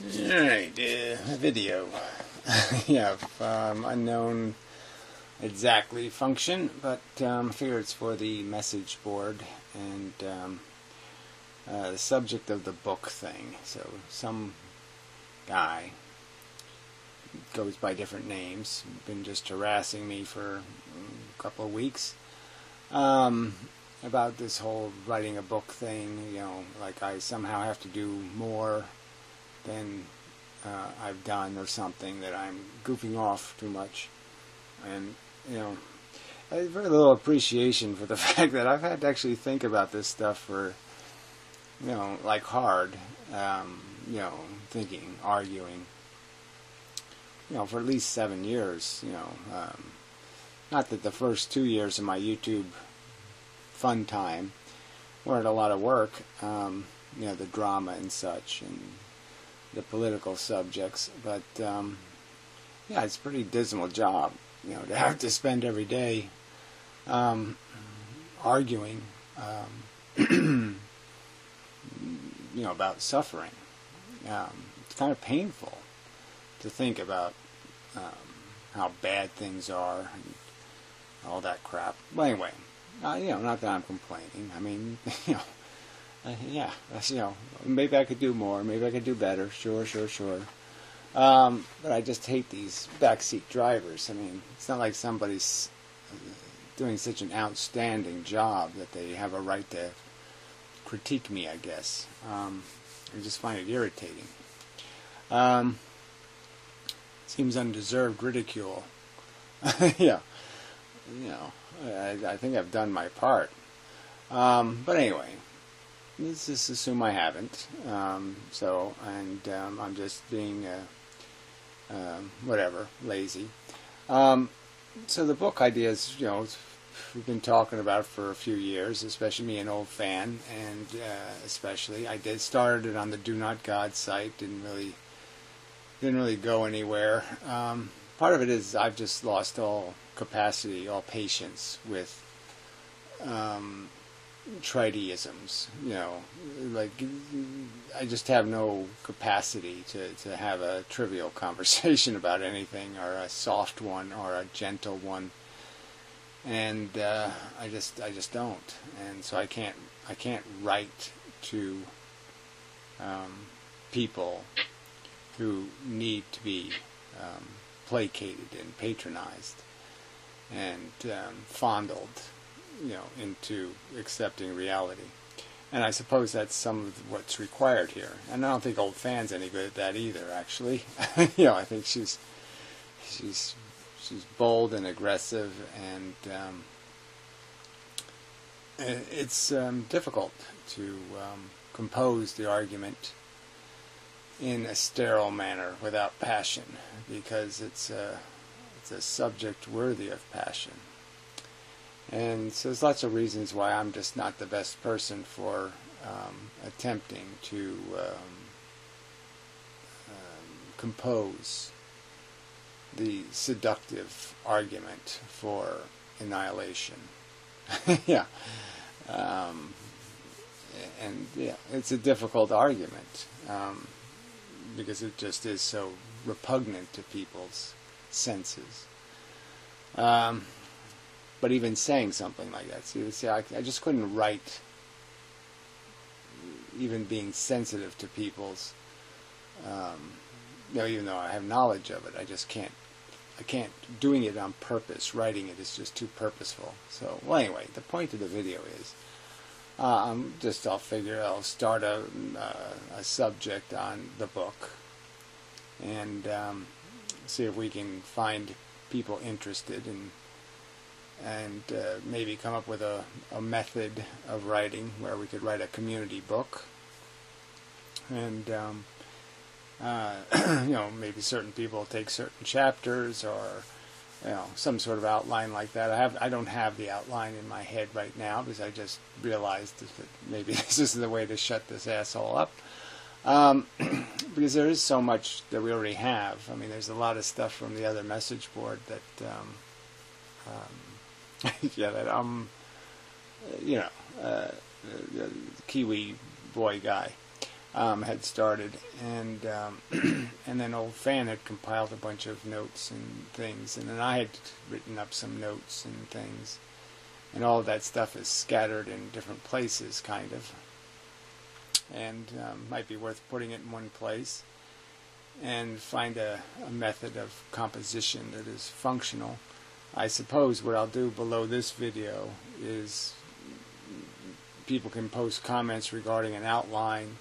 Alright, a video. Yeah, unknown exactly function, but I figure it's for the message board and the subject of the book thing. So some guy goes by different names, been just harassing me for a couple of weeks about this whole writing a book thing, like I somehow have to do more than I've done or something, that I'm goofing off too much. And, I have very little appreciation for the fact that I've had to actually think about this stuff for, like hard, thinking, arguing, for at least 7 years, not that the first 2 years of my YouTube fun time weren't a lot of work, the drama and such, and the political subjects, but it's a pretty dismal job, to have to spend every day arguing, about suffering. It's kind of painful to think about how bad things are and all that crap. Well, anyway, not that I'm complaining. I mean, that's, maybe I could do more, maybe I could do better, sure. But I just hate these backseat drivers. I mean, it's not like somebody's doing such an outstanding job that they have a right to critique me, I guess. I just find it irritating. Seems undeserved ridicule. Yeah, I think I've done my part. But anyway, let's just assume I haven't. I'm just being, lazy. So the book ideas, we've been talking about for a few years, especially me, an old fan, and especially I started it on the Do Not God site. Didn't really go anywhere. Part of it is I've just lost all capacity, all patience with trideisms. Like I just have no capacity to have a trivial conversation about anything, or a soft one, or a gentle one, and I just don't, and so I can't write to people who need to be placated and patronized and fondled, into accepting reality. And I suppose that's some of what's required here. And I don't think Old Fan's any good at that either, actually. I think she's bold and aggressive, and it's difficult to compose the argument in a sterile manner without passion, because it's a subject worthy of passion. And so there's lots of reasons why I'm just not the best person for attempting to compose the seductive argument for annihilation. It's a difficult argument, because it just is so repugnant to people's senses. But even saying something like that, I just couldn't write, even being sensitive to people's, even though I have knowledge of it, I can't, doing it on purpose, writing it is just too purposeful. So, well, anyway, the point of the video is, I'll start a subject on the book, and see if we can find people interested, and maybe come up with a method of writing where we could write a community book, and maybe certain people take certain chapters, or some sort of outline like that. I don't have the outline in my head right now, because I just realized that maybe this is the way to shut this asshole up. Because there is so much that we already have. I mean, there's a lot of stuff from the other message board that Kiwi boy guy had started, and and then old Fan had compiled a bunch of notes and things, and then I had written up some notes and things, and all of that stuff is scattered in different places, kind of, and might be worth putting it in one place and find a method of composition that is functional. I suppose what I'll do below this video is people can post comments regarding an outline,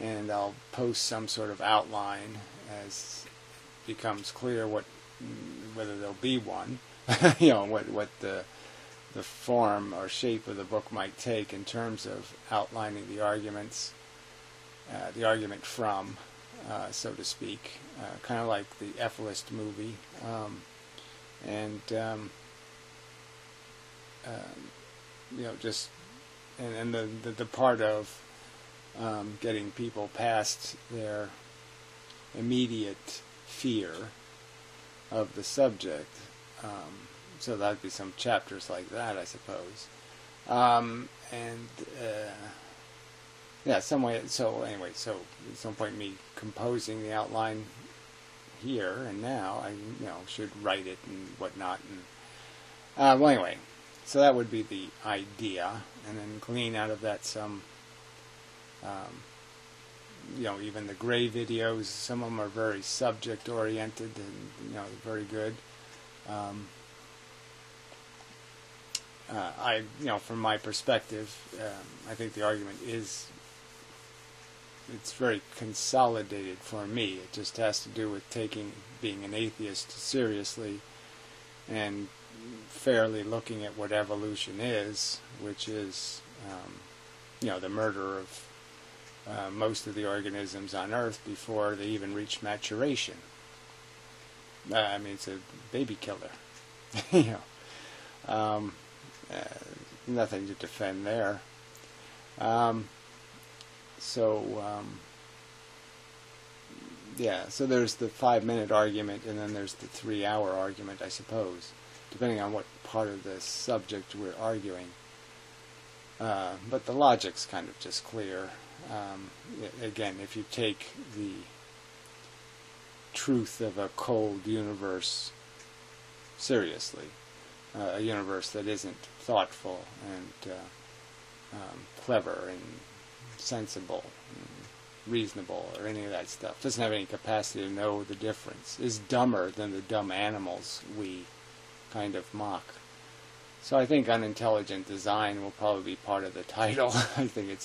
and I'll post some sort of outline as it becomes clear whether there'll be one, what the form or shape of the book might take in terms of outlining the arguments, the argument from, so to speak, kind of like the F-list movie, just and the part of getting people past their immediate fear of the subject. So that'd be some chapters like that, I suppose. Some way. So anyway, so at some point, me composing the outline here and now, I should write it and whatnot. And well, anyway, so that would be the idea, and then glean out of that some. Even the Gray videos, some of them are very subject oriented and very good. From my perspective, I think the argument it's very consolidated for me. It just has to do with being an atheist seriously and fairly looking at what evolution is, which is the murder of most of the organisms on Earth before they even reach maturation. It's a baby killer. Nothing to defend there. So there's the 5-minute argument, and then there's the 3-hour argument, I suppose, depending on what part of the subject we're arguing. But the logic's kind of just clear. Again, if you take the truth of a cold universe seriously, a universe that isn't thoughtful and clever and sensible and reasonable or any of that stuff, doesn't have any capacity to know the difference, is dumber than the dumb animals we kind of mock. So I think unintelligent design will probably be part of the title. I think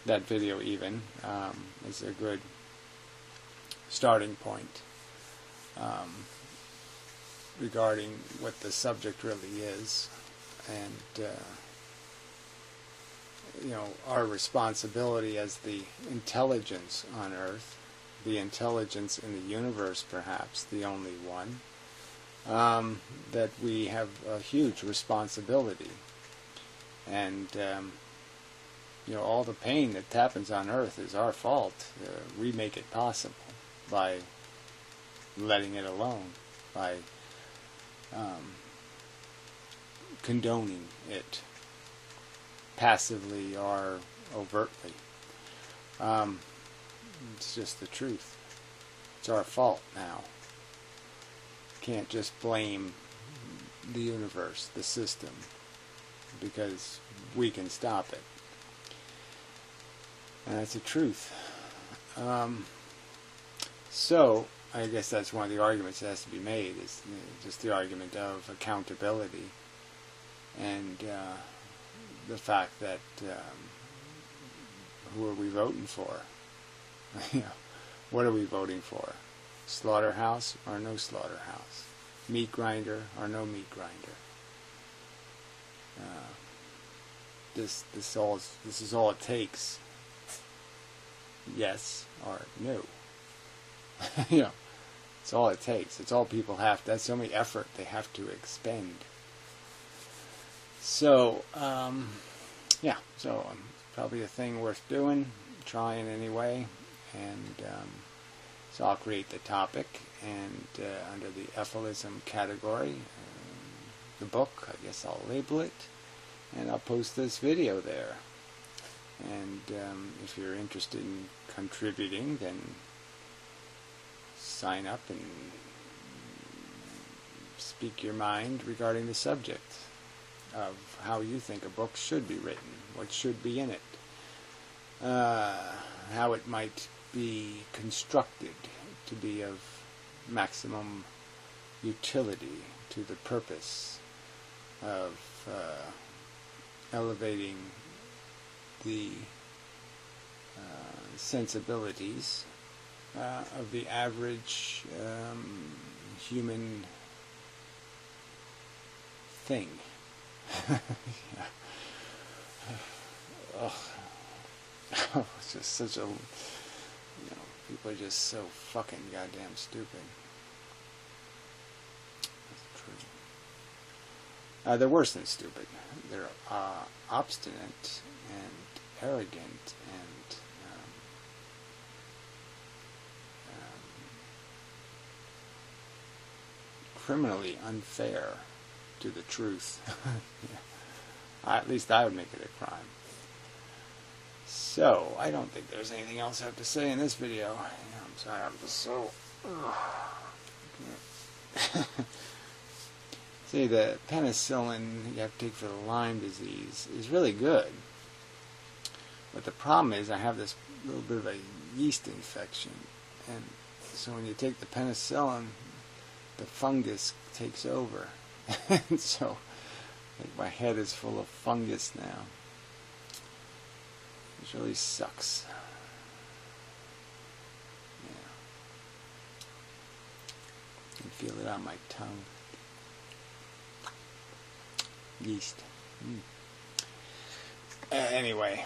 that video even is a good starting point regarding what the subject really is, and our responsibility as the intelligence on Earth, the intelligence in the universe, perhaps the only one, that we have a huge responsibility, and all the pain that happens on Earth is our fault. We make it possible by letting it alone, by condoning it, passively or overtly. It's just the truth. It's our fault now. Can't just blame the universe, the system, because we can stop it. And that's the truth. So, I guess that's one of the arguments that has to be made, is just the argument of accountability, and the fact that who are we voting for? What are we voting for? Slaughterhouse or no slaughterhouse? Meat grinder or no meat grinder? This is all it takes. Yes or no. It's all it takes. It's all people have. That's the only effort they have to expend. So, so probably a thing worth doing, trying anyway, and so I'll create the topic, and under the F-ism category, the book, I guess I'll label it, and I'll post this video there. And if you're interested in contributing, then sign up and speak your mind regarding the subject of how you think a book should be written, what should be in it, how it might be constructed to be of maximum utility to the purpose of elevating the sensibilities of the average human thing. Yeah. It's just such a, people are just so fucking goddamn stupid. That's true. They're worse than stupid. They're obstinate and arrogant and criminally unfair to the truth. Yeah. At least I would make it a crime. So, I don't think there's anything else I have to say in this video. I'm sorry, I'm just so... See, the penicillin you have to take for the Lyme disease is really good. But the problem is I have this little bit of a yeast infection. And so when you take the penicillin, the fungus takes over. And so, like, my head is full of fungus now. Which really sucks. Yeah. I can feel it on my tongue. Yeast. Anyway.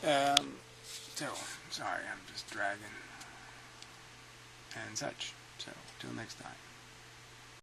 So, sorry, I'm just dragging and such. So, till next time.